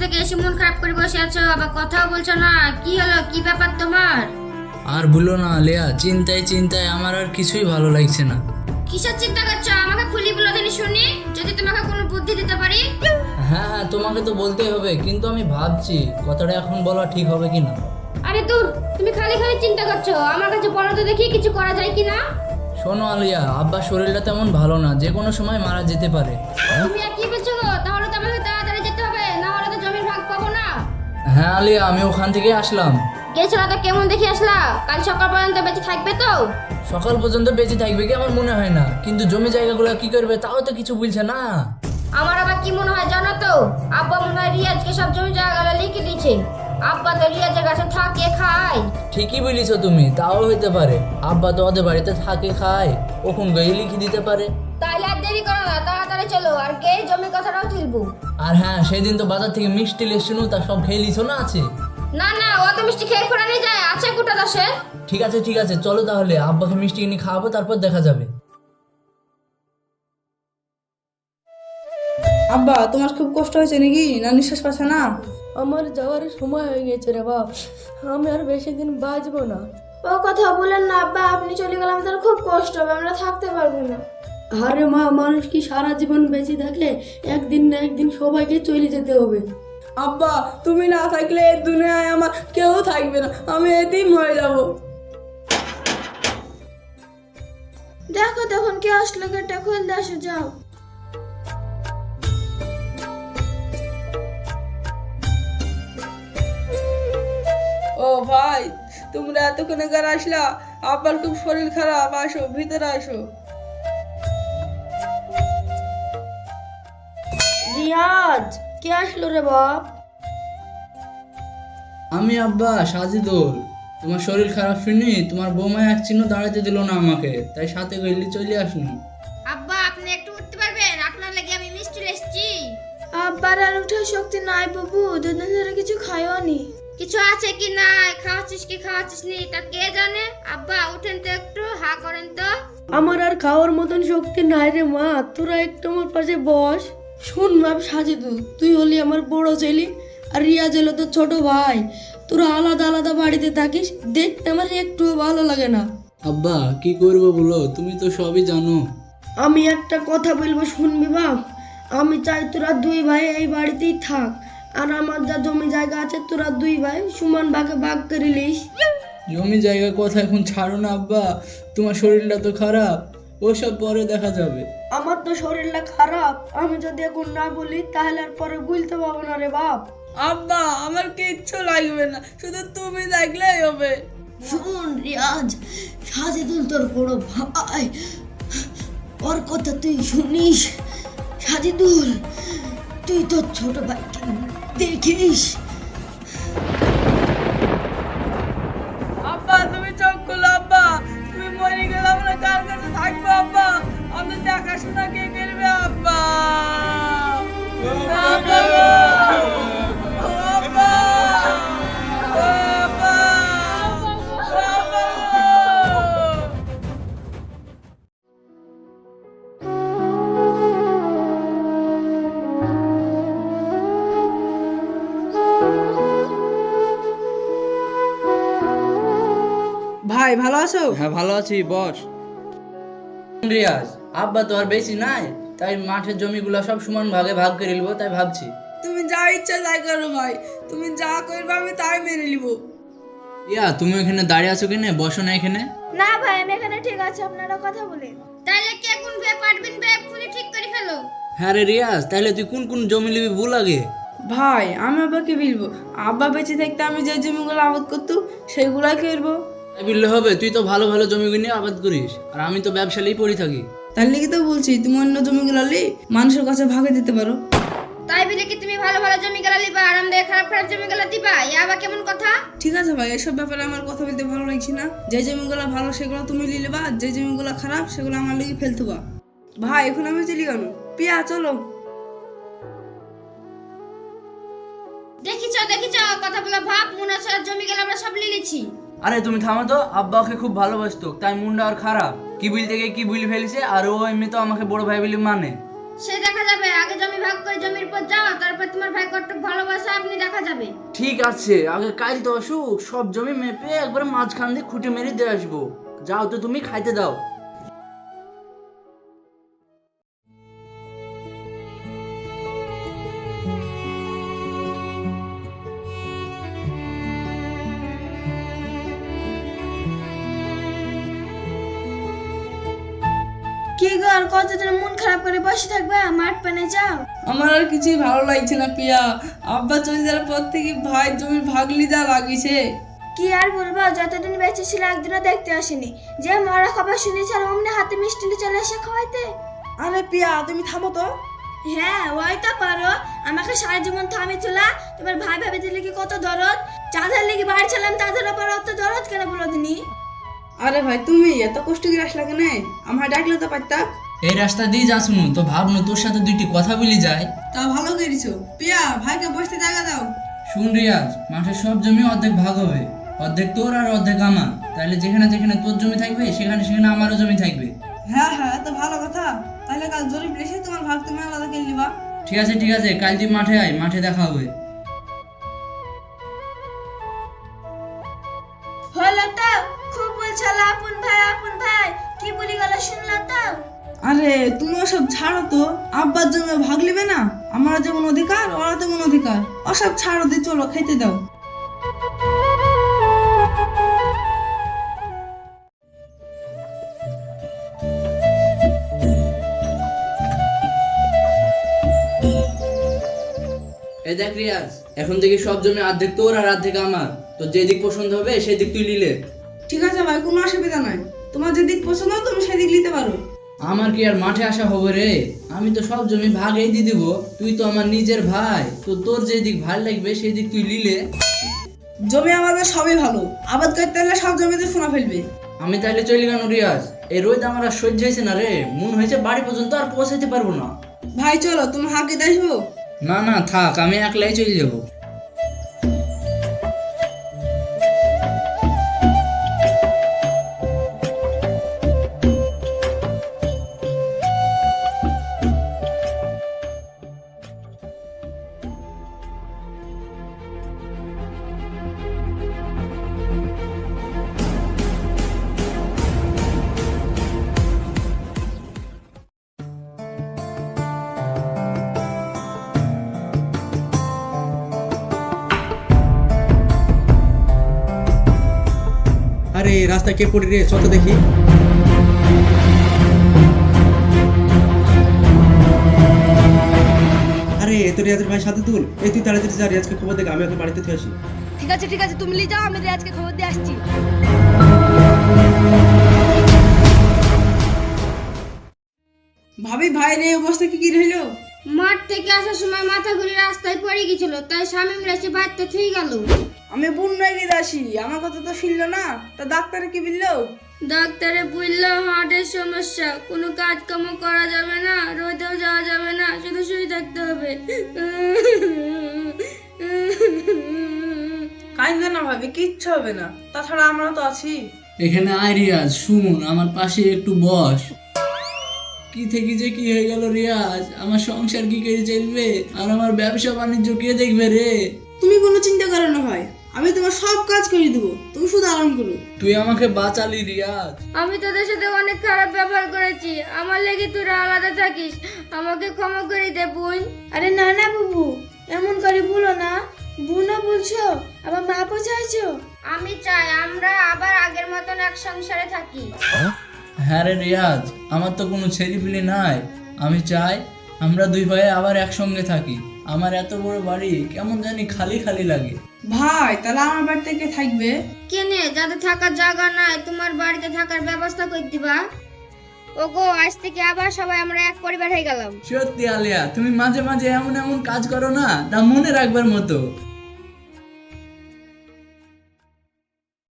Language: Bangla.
থেকে এসে মন খারাপ করে বসে আছো, আবার কথাও বলছো না। কি হলো, কি ব্যাপার তোমার? আর ভুলো না লেয়া, চিন্তায় চিন্তায় আমার আর কিছুই ভালো লাগছে না। কিসের চিন্তা করছো? আমাকে খুলি বলো দিনি শুনি, যদি তোমাকে কোনো বুদ্ধি দিতে পারি। হ্যাঁ হ্যাঁ, তোমাকে তো বলতেই হবে, কিন্তু আমি ভাবছি কথাটা এখন বলা ঠিক হবে কিনা। আরে দূর, তুমি খালি খালি চিন্তা করছো, আমার কাছে বলো তো দেখি কিছু করা যায় কিনা। শোনো আলিয়া, আব্বার শরীরটা তেমন ভালো না, যে কোনো সময় মারা যেতে পারে। তুমি আর কি বলছো গো? তাহলে তো আমাকে তাড়াতাড়ি যেতে হবে, না হলে তো জমির ভাগ পাবো না। হ্যাঁ আলিয়া, আমি ওখান থেকে আসলাম। গেছো তো কেমন দেখে আসলা? কাল সকাল পর্যন্ত বেঁচে থাকবে তো? সকাল পর্যন্ত বেঁচে থাকবে কি আমার মনে হয় না, কিন্তু জমি জায়গাগুলো কি করবে তাও তো কিছু বলছে না। আমার আবার কি মনে হয় জানো তো? আব্বা মনে হয় রিয়াজকে সব জমি জায়গা লিখে দিয়েছে। আব্বা তো রিয়াজের কাছে থাকে খায়। ঠিকই বলিছো তুমি, তাও হইতে পারে। আব্বা তো ওদের বাড়িতে থাকে খায়, ওখান গিয়ে লিখে দিতে পারে। তাইলে আর দেরি করো না, তাড়াতাড়ি চলো, আর কে জমি কথাটাও তুলবো। আর হ্যাঁ, সেদিন তো বাজার থেকে মিষ্টি লেসছিল, তা সব খেয়ে লিছো না আছে? না না, ও তো মিষ্টি খেয়ে ফোরানি যায়, আছে কুটা দশে। ঠিক আছে ঠিক আছে, চলো তাহলে আব্বাকে মিষ্টি কিনে খাওয়াবো, তারপর দেখা যাবে। আব্বা, তোমার খুব কষ্ট হয়েছে নাকি? না নিঃশ্বাস পাচ্ছে না? আমার যাওয়ার সময় হয়ে গেছে রে বাপ, আমি আর বেশি দিন বাঁচবো না। ও কথা বলেন না আব্বা, আপনি চলে গেলে আমাদের খুব কষ্ট হবে, আমরা থাকতে পারবো না। আরে মা, মানুষ কি সারা জীবন বেঁচে থাকে? একদিন না একদিন সবাইকে চলে যেতে হবে। আব্বা, তুমি না থাকলে এই দুনিয়ায় আমার কেউ থাকবে না, আমি এতিম হয়ে যাব। দেখো তখন কে আসলো, গেটটা খুলতে আসো, যাও। ও ভাই, তোমরা এতক্ষণে কার আসলা? আব্বার খুব শরীর খারাপ, আসো ভিতরে আসো। রিয়াজ, কে আসলো রে বাপ? আমি আব্বা সাজিদুল। তোমার শরীর খারাপ শুনি তোমার বৌমা এক চিহ্ন দাঁড়াতে দিল না আমাকে, তাই সাথে গেলি চলে আসুন। আব্বা আপনি একটু উঠতে পারবেন? আপনার লাগি আমি মিষ্টি লেসছি। আব্বার আর উঠার শক্তি নাই বাবু, দুদিন ধরে কিছু খাইও নি। কিছু আছে কি না, খাওয়াচ্ছিস কি খাওয়াচ্ছিস নি তা কে জানে। আব্বা উঠেন তো, একটু হা করেন তো। আমার আর খাওয়ার মতন শক্তি নাই রে মা, তোরা একটু আমার পাশে বস। শোন বাপ সাজিদুল, তুই হলি আমার বড় ছেলে, আর রিয়াজ হলো তোর ছোট ভাই। তোরা আলাদা আলাদা বাড়িতে থাকিস, দেখতে আমার একটুও ভালো লাগে না। আব্বা কি করবো বলো, তুমি তো সবই জানো। আমি একটা কথা বলবো, শুনবি বাপ? আমি চাই তোরা দুই ভাই এই বাড়িতেই থাক, আর আমার যা জমি জায়গা আছে তোরা দুই ভাই সমান ভাগে ভাগ করে লিস। জমি জায়গার কথা এখন ছাড়ো না আব্বা, তোমার শরীরটা তো খারাপ, ওসব পরে দেখা যাবে। আমার তো শরীরটা খারাপ, আমি যদি এখন না বলি তাহলে আর পরে বলতে পারবো না রে বাপ। আব্বা, আমার কিচ্ছু লাগবে না, শুধু তুমি থাকলেই হবে। শোন রিয়াজ, সাজিদুল তোর বড় ভাই, ওর কথা তুই শুনিস। সাজিদুল, তুই তোর ছোট ভাইকে দেখিস। আব্বা তুমি চোখ খুলো, আব্বা তুমি মরে গেলে আমরা কার কাছে থাকবো? আব্বা, আমাদের দেখাশোনা কে করবে? আব্বা, আব্বা, আব্বা, আব্বা, আব্বা। ভাই ভালো আছো? হ্যাঁ ভালো আছি, বস। রিয়াজ, আব্বা তো আর বেশি নাই, তাই মাঠের জমিগুলো সব সমান ভাগে ভাগ করে নিবো, তাই ভাবছি। তুমি যা ইচ্ছা তাই করো ভাই, তুমি যা করবে আমি তাই মেনে নিব। ইয়া, তুমি এখানে দাঁড়িয়ে আছো কেন? বসো না এখানে। না ভাই, আমি এখানে ঠিক আছে, আপনারা কথা বলেন। তাইলে কে কোন বে পারবেন বে এক্ষুনি ঠিক করে ফেলো। হ্যাঁ রে রিয়াজ, তাহলে তুই কোন কোন জমি নিবি বল আগে। ভাই আমি আব্বাকে বলবো, আব্বা বেঁচে থাকতে আমি যে জমিগুলো আবাদ করতো সেগুলাই করবো। তাই বললে হবে? তুই তো ভালো ভালো জমিগুলো নিয়ে আবাদ করিস, আর আমি তো ব্যবসালেই পড়ে থাকি। তার লেগে তো বলছি, তুমি অন্য জমিগুলো লি মানুষের কাছে ভাগে দিতে পারো। তাই বলে কি তুমি ভালো ভালো জমি গেলা লিবা আর আমাদের খারাপ খারাপ জমি গেলা দিবা? ইয়া আবার কেমন কথা? ঠিক আছে ভাই, এসব ব্যাপারে আমার কথা বলতে ভালো লাগছে না। যে জমিগুলো ভালো সেগুলো তুমি নিলে বা, যে জমিগুলো খারাপ সেগুলো আমার লেগে ফেলতে বা। ভাই এখন আমি চলি কেন? পিয়া চলো। দেখিছ দেখিছ, কথা বলা ভাব, মনে হচ্ছে আর জমি গেলা আমরা সব লিলেছি। আরে তুমি থামো তো, আব্বা ওকে খুব ভালোবাসতো, তাই মুন্ডা আর খারাপ কি বলতে গিয়ে কি ভুলে ফেলেছে, আর ও এমনি তো আমাকে বড় ভাই বলে মানে। সে দেখা যাবে, আগে জমি ভাগ করে জমির পর যাও, তারপর তোমার ভাই কতটুকু ভালোবাসা আপনি দেখা যাবে। ঠিক আছে, আগে কাল তো আসুক, সব জমি মেপে একবার মাঝখান দিয়ে খুঁটে মেরে দিয়ে আসবো। যাও তো তুমি খাইতে দাও। কি গো, আর কতদিন মন খারাপ করে বসে থাকবে? মাঠ পানে যাও। আমার আর কিছুই ভালো লাগছে না পিয়া। আব্বা চলে যাওয়ার পর থেকে ভাই জমির ভাগ লিজা লাগিয়েছে। কি আর বলবো, যতদিন বেঁচে ছিল একদিনও দেখতে আসেনি। যে মরা খবর শুনেছি আর অমনি হাতে মিষ্টি নিয়ে চলে এসে খাওয়াইতে। আরে পিয়া তুমি থামো তো। হ্যাঁ ওই তো পারো, আমাকে সারা জীবন থামে চলা। তোমার ভাই ভাবে দিলে কি কত দরদ, চাঁদের লেগে বাড়ি ছিলাম, তাদের ওপর অত দরদ কেন বলো দিনি? আরে ভাই তুমি এত কষ্ট করে আসলা কেন? আমার ডাকলে তো পারতা। এই রাস্তা দিয়ে যা শুনু তো ভাবনু তোর সাথে দুইটি কথা বলি যায়। তা ভালো করেছো পিয়া, ভাইকে বসতে জায়গা দাও। শুন রিয়াজ, মাঠের সব জমি অর্ধেক ভাগ হবে, অর্ধেক তোর আর অর্ধেক আমার। তাহলে যেখানে যেখানে তোর জমি থাকবে সেখানে সেখানে আমারও জমি থাকবে। হ্যাঁ হ্যাঁ, এত ভালো কথা। তাহলে কাল জরিপ এসে তোমার ভাগ তুমি আলাদা করে নিবা। ঠিক আছে ঠিক আছে, কাল তুই মাঠে আয়, মাঠে দেখা হবে। হলো তো, খুব বলছিল আপন ভাই, কি বলি গেল শুনলো তো? আরে তুমি ওসব ছাড়ো তো, আব্বার জন্য ভাগ নেবে না? আমার যেমন অধিকার ওরা তেমন অধিকার, ওসব ছাড়ো দিয়ে চলো খেতে দাও। এই দেখ রিয়াজ, এখন থেকে সব জমি অর্ধেক তোর আর অর্ধেক আমার। তো যে দিক পছন্দ হবে সেই দিক তুই নিলে। ঠিক আছে ভাই, কোনো অসুবিধা নাই। তোমার যেদিক পছন্দ তুমি সেদিক নিতে পারো। আমার কি আর মাঠে আসা হবে রে? আমি তো সব জমি ভাগেই দিয়ে দিব। তুই তো আমার নিজের ভাই, তো তোর যে দিক ভালো লাগবে সেই দিক তুই নিলে। জমি আমাদের সবই ভালো, আবাদ করতে হলে সব জমিতে সোনা ফেলবে। আমি তাহলে চলে গেল রিয়াজ, এই রোদ আমার আর সহ্য হয়েছে না রে। মন হয়েছে বাড়ি পর্যন্ত আর পৌঁছাইতে পারবো না। ভাই চলো, তুমি হাঁকে দেখবো। না না থাক, আমি একলাই চলে যাবো। আরে রাস্তা কে পড়ে রে, চল তো দেখি। আরে তো রিয়াজের ভাই সাথে তুল। এই তুই তাড়াতাড়ি যা, রিয়াজকে খবর দেখ, আমি এখন বাড়িতে আসি। ঠিক আছে তুমি নিয়ে যাও, আমি রিয়াজকে খবর দিয়ে আসছি। ভাবি ভাই রে, অবস্থা কি রইলো? মাঠ থেকে আসার সময় মাথা ঘুরে রাস্তায় পড়ে গেছিল, তাই শামীম এসে বাড়িতে থুই গেল। আমি বন্যায় গিয়ে আসি, আমার কথা তো শুনল না। তা ডাক্তারে কি বললো? ডাক্তারে বললো হার্টের সমস্যা, কোনো কাজ কাম করা যাবে না, রোদেও যাওয়া যাবে না, শুধু শুয়ে থাকতে হবে। কাইন্দে না ভাবি, কিচ্ছু হবে না। তাছাড়া আমরা তো আছি। এখানে আয় রিয়াজ, শুন আমার পাশে একটু বস। কি থেকে যে কি হয়ে গেল রিয়াজ, আমার সংসার কি করে চলবে আর আমার ব্যবসা বাণিজ্য কে দেখবে রে? তুমি কোনো চিন্তা করো না ভাই, আমি তোমার সব কাজ করে দেবো, তুমি শুধু আরাম করো। তুই আমাকে বাঁচালি রিয়াজ। আমি তোদের সাথে অনেক খারাপ ব্যবহার করেছি, আমার লেগে তোরা আলাদা থাকিস, আমাকে ক্ষমা করে দে বোন। আরে না না বাবু, এমন করে বলো না। বুনো বলছো, আবার মা পৌঁছাইছো। আমি চাই আমরা আবার আগের মতন এক সংসারে থাকি। হ্যাঁ রে রিয়াজ, আমার তো কোনো ছেলেপিলে নাই। আমি চাই আমরা দুই ভাই আবার একসঙ্গে থাকি। আমার এত বড় বাড়ি কেমন জানি খালি খালি লাগে। ভাই তাহলে আমার বাড়িতে কে থাকবে? কেনে যাদের থাকার জায়গা নাই, তোমার বাড়িতে থাকার ব্যবস্থা করে দিবা। ওগো, আজ থেকে আবার সবাই আমরা এক পরিবার হয়ে গেলাম। সত্যি আলিয়া, তুমি মাঝে মাঝে এমন এমন কাজ করো না, তা মনে রাখবার মতো।